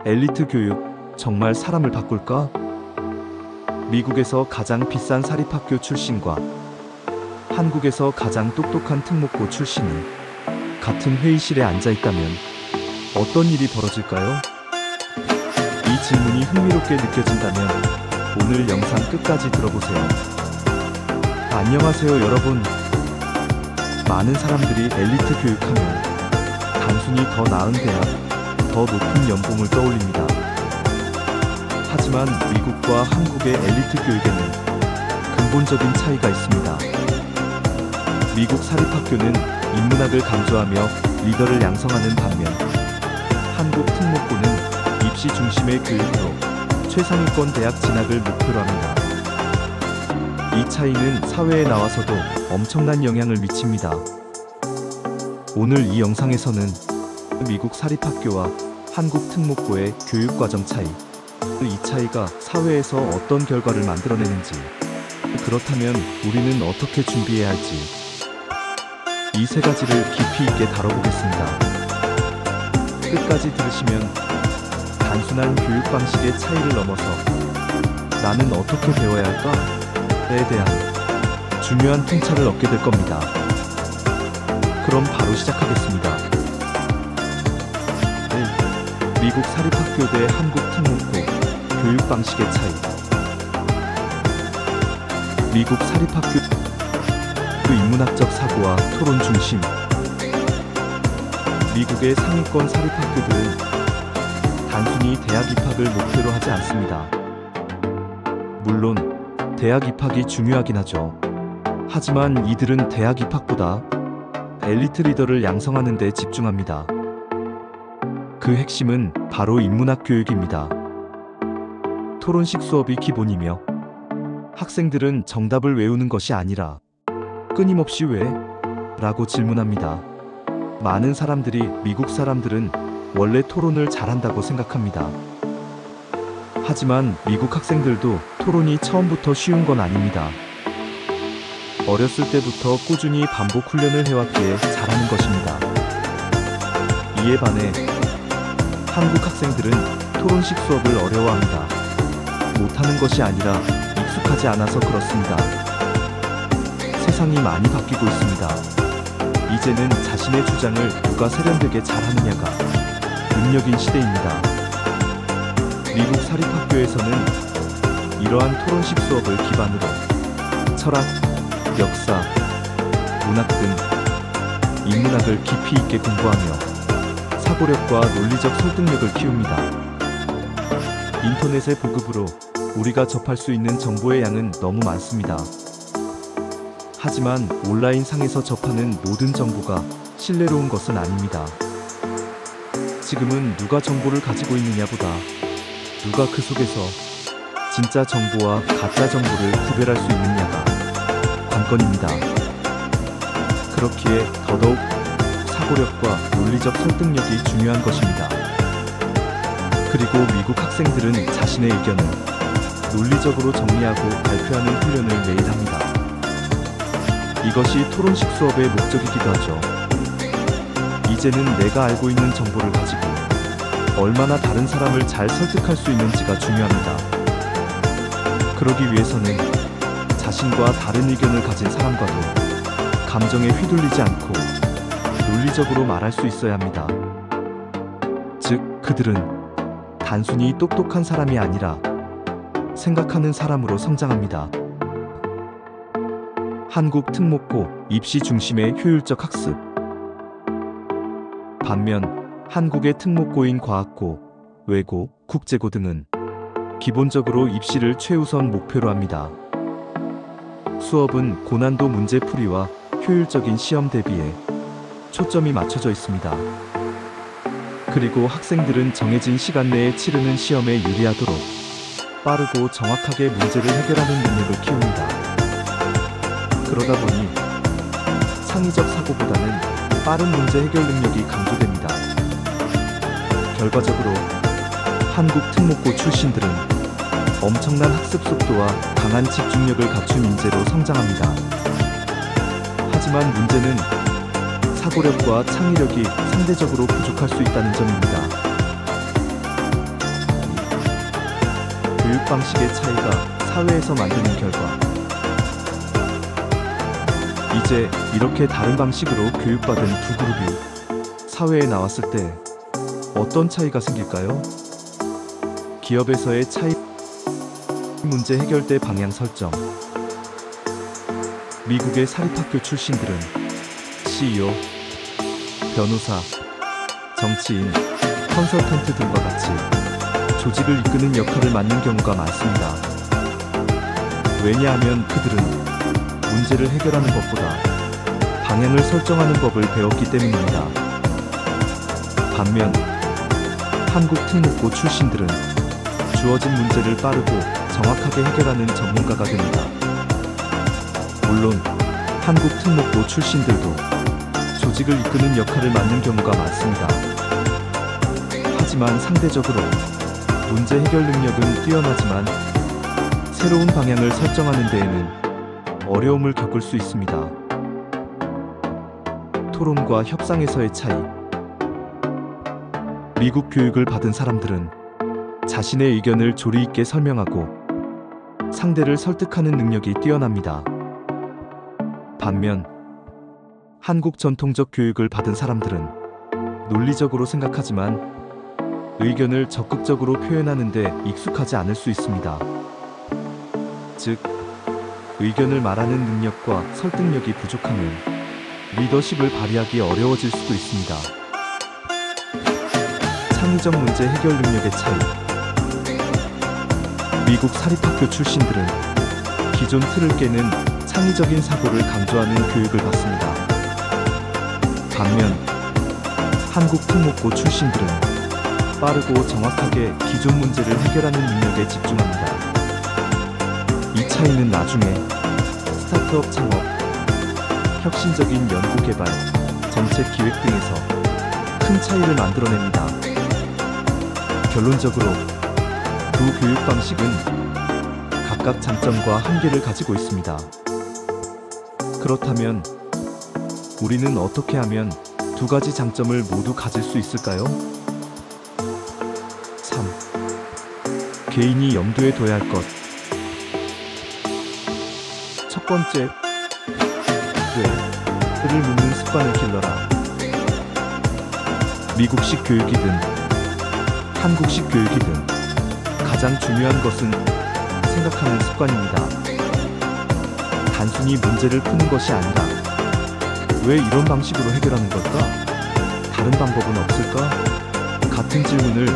엘리트 교육, 정말 사람을 바꿀까? 미국에서 가장 비싼 사립학교 출신과 한국에서 가장 똑똑한 특목고 출신이 같은 회의실에 앉아 있다면 어떤 일이 벌어질까요? 이 질문이 흥미롭게 느껴진다면 오늘 영상 끝까지 들어보세요. 안녕하세요 여러분. 많은 사람들이 엘리트 교육하면 단순히 더 나은 대학, 더 높은 연봉을 떠올립니다. 하지만 미국과 한국의 엘리트 교육에는 근본적인 차이가 있습니다. 미국 사립학교는 인문학을 강조하며 리더를 양성하는 반면 한국 특목고는 입시 중심의 교육으로 최상위권 대학 진학을 목표로 합니다. 이 차이는 사회에 나와서도 엄청난 영향을 미칩니다. 오늘 이 영상에서는 미국 사립학교와 한국 특목고의 교육과정 차이, 이 차이가 사회에서 어떤 결과를 만들어내는지, 그렇다면 우리는 어떻게 준비해야 할지, 이 세 가지를 깊이 있게 다뤄보겠습니다. 끝까지 들으시면 단순한 교육 방식의 차이를 넘어서 나는 어떻게 배워야 할까?에 대한 중요한 통찰을 얻게 될 겁니다. 그럼 바로 시작하겠습니다. 1. 미국 사립학교 대 한국 특목고 교육 방식의 차이. 미국 사립학교 인문학적 사고와 토론 중심. 미국의 상위권 사립학교들은 단순히 대학 입학을 목표로 하지 않습니다. 물론 대학 입학이 중요하긴 하죠. 하지만 이들은 대학 입학보다 엘리트 리더를 양성하는 데 집중합니다. 그 핵심은 바로 인문학 교육입니다. 토론식 수업이 기본이며 학생들은 정답을 외우는 것이 아니라 끊임없이 왜? 라고 질문합니다. 많은 사람들이 미국 사람들은 원래 토론을 잘한다고 생각합니다. 하지만 미국 학생들도 토론이 처음부터 쉬운 건 아닙니다. 어렸을 때부터 꾸준히 반복 훈련을 해왔기에 잘하는 것입니다. 이에 반해 한국 학생들은 토론식 수업을 어려워합니다. 못하는 것이 아니라 익숙하지 않아서 그렇습니다. 세상이 많이 바뀌고 있습니다. 이제는 자신의 주장을 누가 세련되게 잘하느냐가 능력인 시대입니다. 미국 사립학교에서는 이러한 토론식 수업을 기반으로 철학, 역사, 문학 등 인문학을 깊이 있게 공부하며 사고력과 논리적 설득력을 키웁니다. 인터넷의 보급으로 우리가 접할 수 있는 정보의 양은 너무 많습니다. 하지만 온라인 상에서 접하는 모든 정보가 신뢰로운 것은 아닙니다. 지금은 누가 정보를 가지고 있느냐보다 누가 그 속에서 진짜 정보와 가짜 정보를 구별할 수 있느냐가 관건입니다. 그렇기에 더더욱 사고력과 논리적 설득력이 중요한 것입니다. 그리고 미국 학생들은 자신의 의견을 논리적으로 정리하고 발표하는 훈련을 매일 합니다. 이것이 토론식 수업의 목적이기도 하죠. 이제는 내가 알고 있는 정보를 가지고 얼마나 다른 사람을 잘 설득할 수 있는지가 중요합니다. 그러기 위해서는 자신과 다른 의견을 가진 사람과도 감정에 휘둘리지 않고 논리적으로 말할 수 있어야 합니다. 즉, 그들은 단순히 똑똑한 사람이 아니라 생각하는 사람으로 성장합니다. 한국 특목고 입시 중심의 효율적 학습. 반면 한국의 특목고인 과학고, 외고, 국제고 등은 기본적으로 입시를 최우선 목표로 합니다. 수업은 고난도 문제풀이와 효율적인 시험 대비에 초점이 맞춰져 있습니다. 그리고 학생들은 정해진 시간 내에 치르는 시험에 유리하도록 빠르고 정확하게 문제를 해결하는 능력을 키웁니다. 그러다 보니 창의적 사고보다는 빠른 문제 해결 능력이 강조됩니다. 결과적으로 한국 특목고 출신들은 엄청난 학습 속도와 강한 집중력을 갖춘 인재로 성장합니다. 하지만 문제는 사고력과 창의력이 상대적으로 부족할 수 있다는 점입니다. 교육 방식의 차이가 사회에서 만드는 결과. 이제 이렇게 다른 방식으로 교육받은 두 그룹이 사회에 나왔을 때 어떤 차이가 생길까요? 기업에서의 차이, 문제 해결대 방향 설정. 미국의 사립학교 출신들은 CEO, 변호사, 정치인, 컨설턴트 등과 같이 조직을 이끄는 역할을 맡는 경우가 많습니다. 왜냐하면 그들은 문제를 해결하는 법보다 방향을 설정하는 법을 배웠기 때문입니다. 반면 한국 특목고 출신들은 주어진 문제를 빠르고 정확하게 해결하는 전문가가 됩니다. 물론 한국 특목고 출신들도 조직을 이끄는 역할을 맡는 경우가 많습니다. 하지만 상대적으로 문제 해결 능력은 뛰어나지만 새로운 방향을 설정하는 데에는 어려움을 겪을 수 있습니다. 토론과 협상에서의 차이. 미국 교육을 받은 사람들은 자신의 의견을 조리 있게 설명하고 상대를 설득하는 능력이 뛰어납니다. 반면 한국 전통적 교육을 받은 사람들은 논리적으로 생각하지만 의견을 적극적으로 표현하는 데 익숙하지 않을 수 있습니다. 즉, 의견을 말하는 능력과 설득력이 부족하면 리더십을 발휘하기 어려워질 수도 있습니다. 창의적 문제 해결 능력의 차이. 미국 사립학교 출신들은 기존 틀을 깨는 창의적인 사고를 강조하는 교육을 받습니다. 반면 한국 특목고 출신들은 빠르고 정확하게 기존 문제를 해결하는 능력에 집중합니다. 이 차이는 나중에 스타트업 창업, 혁신적인 연구 개발, 정책 기획 등에서 큰 차이를 만들어냅니다. 결론적으로 두 교육 방식은 각각 장점과 한계를 가지고 있습니다. 그렇다면 우리는 어떻게 하면 두 가지 장점을 모두 가질 수 있을까요? 3. 개인이 염두에 둬야 할 것. 첫 번째, 왜를 묻는 습관을 길러라. 미국식 교육이든 한국식 교육이든 가장 중요한 것은 생각하는 습관입니다. 단순히 문제를 푸는 것이 아니라 왜 이런 방식으로 해결하는 걸까? 다른 방법은 없을까? 같은 질문을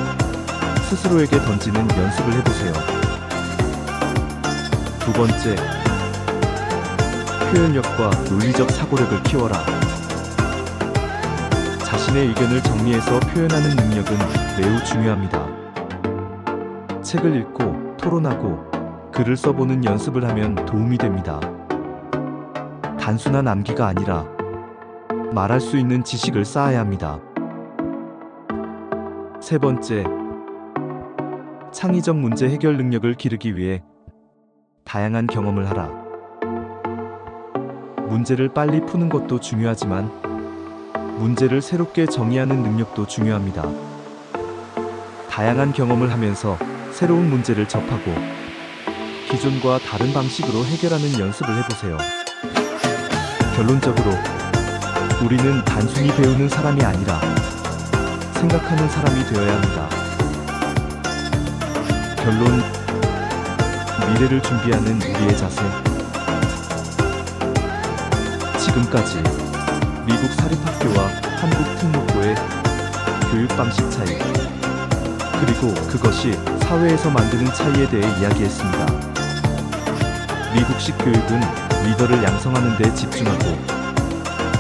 스스로에게 던지는 연습을 해보세요. 두 번째, 표현력과 논리적 사고력을 키워라. 자신의 의견을 정리해서 표현하는 능력은 매우 중요합니다. 책을 읽고 토론하고 글을 써보는 연습을 하면 도움이 됩니다. 단순한 암기가 아니라 말할 수 있는 지식을 쌓아야 합니다. 세 번째, 창의적 문제 해결 능력을 기르기 위해 다양한 경험을 하라. 문제를 빨리 푸는 것도 중요하지만 문제를 새롭게 정의하는 능력도 중요합니다. 다양한 경험을 하면서 새로운 문제를 접하고 기존과 다른 방식으로 해결하는 연습을 해보세요. 결론적으로 우리는 단순히 배우는 사람이 아니라 생각하는 사람이 되어야 합니다. 결론, 미래를 준비하는 우리의 자세. 지금까지 미국 사립학교와 한국 특목고의 교육 방식 차이, 그리고 그것이 사회에서 만드는 차이에 대해 이야기했습니다. 미국식 교육은 리더를 양성하는 데 집중하고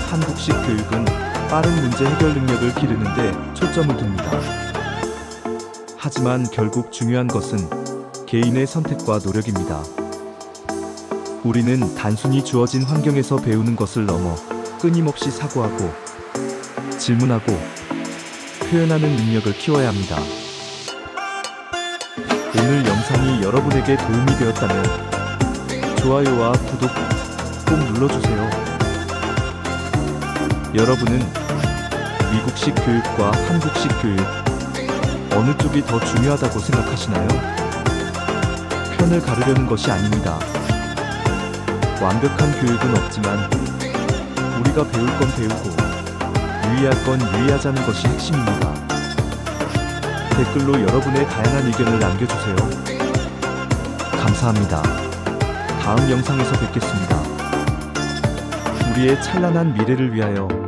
한국식 교육은 빠른 문제 해결 능력을 기르는 데 초점을 둡니다. 하지만 결국 중요한 것은 개인의 선택과 노력입니다. 우리는 단순히 주어진 환경에서 배우는 것을 넘어 끊임없이 사고하고 질문하고 표현하는 능력을 키워야 합니다. 오늘 영상이 여러분에게 도움이 되었다면 좋아요와 구독 꼭 눌러주세요. 여러분은 미국식 교육과 한국식 교육 어느 쪽이 더 중요하다고 생각하시나요? 편을 가르려는 것이 아닙니다. 완벽한 교육은 없지만 우리가 배울 건 배우고 유의할 건 유의하자는 것이 핵심입니다. 댓글로 여러분의 다양한 의견을 남겨주세요. 감사합니다. 다음 영상에서 뵙겠습니다. 우리의 찬란한 미래를 위하여